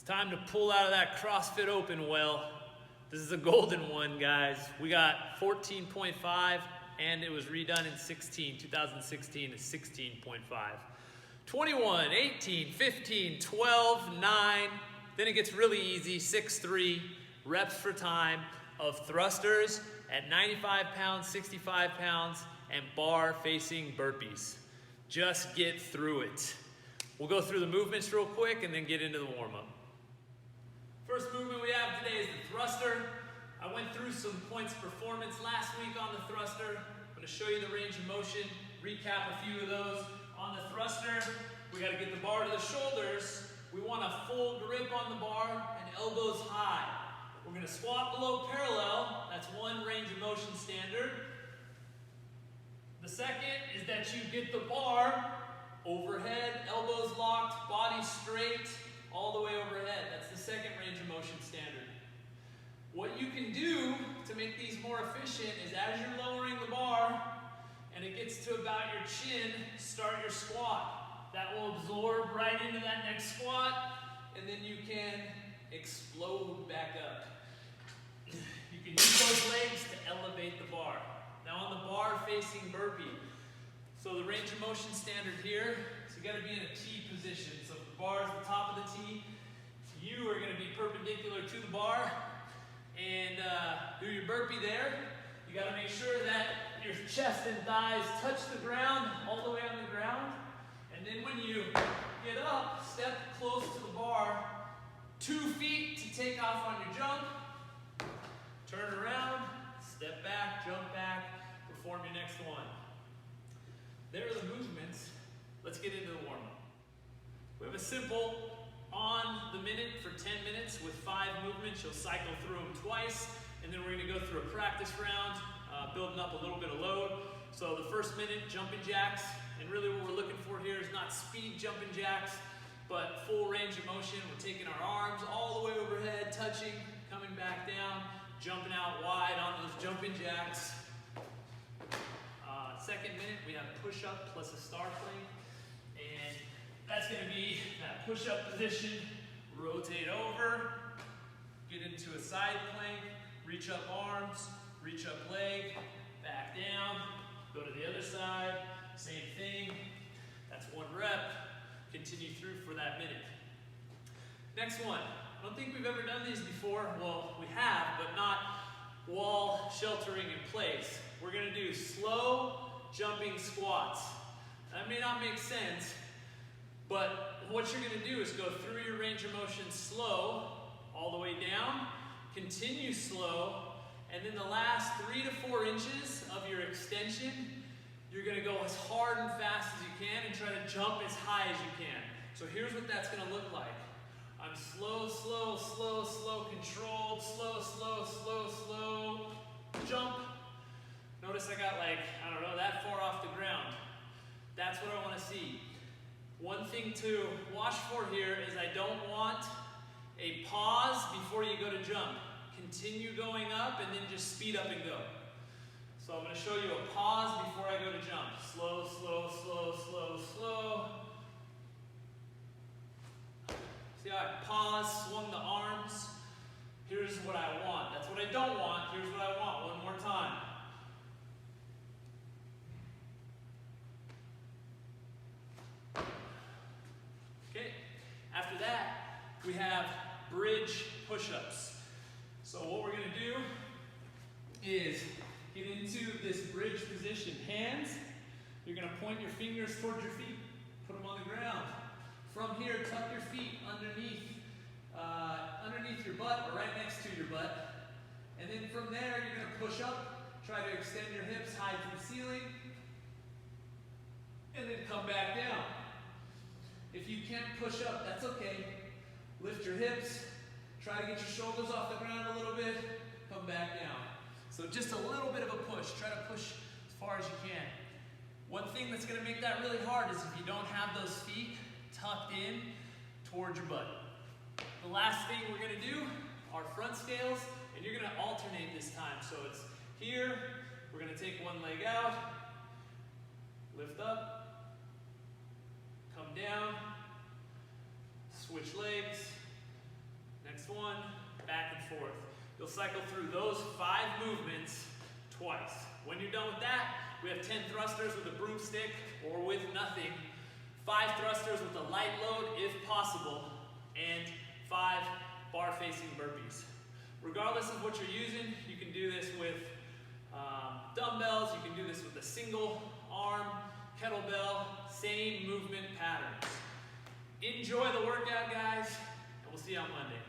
It's time to pull out of that CrossFit Open well. This is a golden one, guys. We got 14.5, and it was redone in 2016 to 16.5. 21, 18, 15, 12, 9. Then it gets really easy, 6-3 reps for time of thrusters at 95 pounds, 65 pounds, and bar facing burpees. Just get through it. We'll go through the movements real quick and then get into the warm-up. First movement we have today is the thruster. I went through some points of performance last week on the thruster. I'm going to show you the range of motion, recap a few of those. On the thruster, we got to get the bar to the shoulders. We want a full grip on the bar and elbows high. We're going to squat below parallel. That's one range of motion standard. The second is that you get the bar overhead, elbows locked, body straight, all the way overhead. That's the second range of motion standard. What you can do to make these more efficient is as you're lowering the bar and it gets to about your chin, start your squat. That will absorb right into that next squat, and then you can explode back up. You can use those legs to elevate the bar. Now on the bar facing burpee. So the range of motion standard here, so you gotta be in a T position. So if the bar is the top of the T, you are gonna be perpendicular to the bar and do your burpee there. You gotta make sure that your chest and thighs touch the ground, all the way on the ground. And then when you get up, step close to the bar, 2 feet to take off on your jump, turn around, step back, jump back, perform your next one. There are the movements. Let's get into the warm-up. We have a simple on the minute for 10 minutes with 5 movements. You'll cycle through them twice, and then we're gonna go through a practice round, building up a little bit of load. So the first minute, jumping jacks, and really what we're looking for here is not speed jumping jacks, but full range of motion. We're taking our arms all the way overhead, touching, coming back down, jumping out wide on those jumping jacks. Second minute, we have push-up plus a star plank, and that's gonna be that push-up position, rotate over, get into a side plank, reach up arms, reach up leg, back down, go to the other side, same thing. That's 1 rep, continue through for that minute. Next one, I don't think we've ever done these before. Well, we have, but not while sheltering in place. We're gonna do slow jumping squats. That may not make sense, but what you're gonna do is go through your range of motion slow, all the way down, continue slow, and then the last 3 to 4 inches of your extension, you're gonna go as hard and fast as you can and try to jump as high as you can. So here's what that's gonna look like. I'm slow, slow, slow, slow, controlled, slow, slow, slow, slow, jump. Notice I got like, I don't know, that far off the ground. That's what I want to see. One thing to watch for here is I don't want a pause before you go to jump. Continue going up and then just speed up and go. So I'm going to show you a pause before I go to jump. Slow, slow, slow, slow, slow. See how I paused, swung the arms? Here's what I want. That's what I don't want. Here's what I want. One more time. Okay, after that, we have bridge push-ups. So what we're gonna do is get into this bridge position. Hands, you're gonna point your fingers towards your feet, put them on the ground. From here, tuck your feet underneath your butt or right next to your butt. And then from there, you're gonna push up, try to extend your hips high to the ceiling, and then come back down. If you can't push up, that's okay. Lift your hips, try to get your shoulders off the ground a little bit, come back down. So just a little bit of a push. Try to push as far as you can. One thing that's gonna make that really hard is if you don't have those feet tucked in towards your butt. The last thing we're gonna do are front scales, and you're gonna alternate this time. So it's here, we're gonna take one leg out, lift up, come down, switch legs, one, back and forth. You'll cycle through those 5 movements twice. When you're done with that, we have 10 thrusters with a broomstick or with nothing, 5 thrusters with a light load if possible, and 5 bar facing burpees. Regardless of what you're using, you can do this with dumbbells, you can do this with a single arm, kettlebell, same movement patterns. Enjoy the workout, guys, and we'll see you on Monday.